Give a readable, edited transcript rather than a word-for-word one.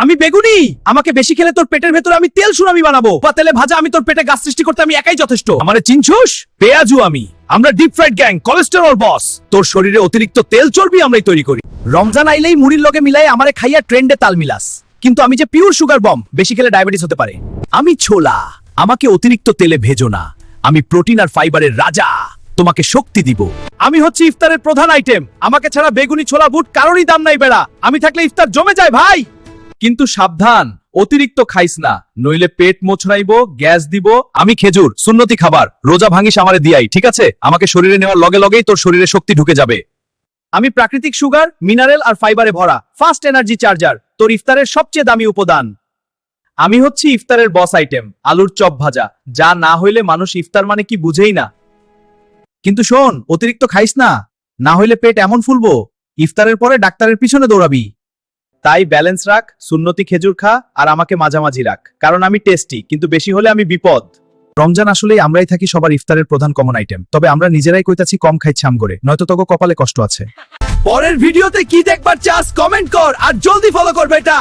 আমি বেগুনি। আমাকে বেশি খেলে তোর পেটের ভেতরে আমি তেল সুনামি বানাবো, বা তেলে ভাজা আমি তোর পেটে গাছ সৃষ্টি করতে আমি একাই যথেষ্ট। আমারে চিনছুস? পেঁয়াজু আমি। আমরা ডিপ ফ্রাইড গ্যাং, কোলেস্টেরল বস। তোর শরীরে অতিরিক্ত তেল চর্বি আমরাই তৈরি করি। রমজান আইলেই মুড়ির লগে মিলাই আমারে খাইয়া ট্রেন্ডে তাল মিলাস, কিন্তু আমি যে পিওর সুগার বম, বেশি খেলে ডায়াবেটিস হতে পারে। আমি ছোলা, আমাকে অতিরিক্ত তেলে ভেজো না। আমি প্রোটিন আর ফাইবারের রাজা, তোমাকে শক্তি দিব। আমি হচ্ছি ইফতারের প্রধান আইটেম, আমাকে ছাড়া বেগুনি ছোলা বুট কারোরই দাম নাই বেড়া। আমি থাকলে ইফতার জমে যায় ভাই। কিন্তু সাবধান, অতিরিক্ত খাইস না, নইলে পেট মোচড়াইবো, গ্যাস দিব। আমি খেজুর, সুন্নতি খাবার, রোজা ভাঙিস আমারে দিয়াই, ঠিক আছে? আমাকে শরীরে নেওয়ার লগে লগেই তোর শরীরে শক্তি ঢুকে যাবে। আমি প্রাকৃতিক সুগার, মিনারেল আর ফাইবারে ভরা ফাস্ট এনার্জি চার্জার, তোর ইফতারের সবচেয়ে দামি উপাদান। আমি হচ্ছি ইফতারের বস আইটেম, আলুর চপ ভাজা, যা না হইলে মানুষ ইফতার মানে কি বুঝেই না। কিন্তু শোন, অতিরিক্ত খাইস না, না হইলে পেট এমন ফুলবো ইফতারের পরে ডাক্তারের পিছনে দৌড়াবি। তাই ব্যালেন্স রাখ, সুন্নতি খেজুর খা, আর আমাকে মাঝামাঝি রাখ, কারণ আমি টেস্টি, কিন্তু বেশি হলে আমি বিপদ। রমজান আসলেই আমরাই থাকি সবার ইফতারের প্রধান কমন আইটেম, তবে আমরা নিজেরাই কইতাছি কম খাইছাম করে, নয়তো তোকে কপালে কষ্ট আছে। পরের ভিডিওতে কি দেখবার চাস কমেন্ট কর, আর জলদি ফলো কর বেটা।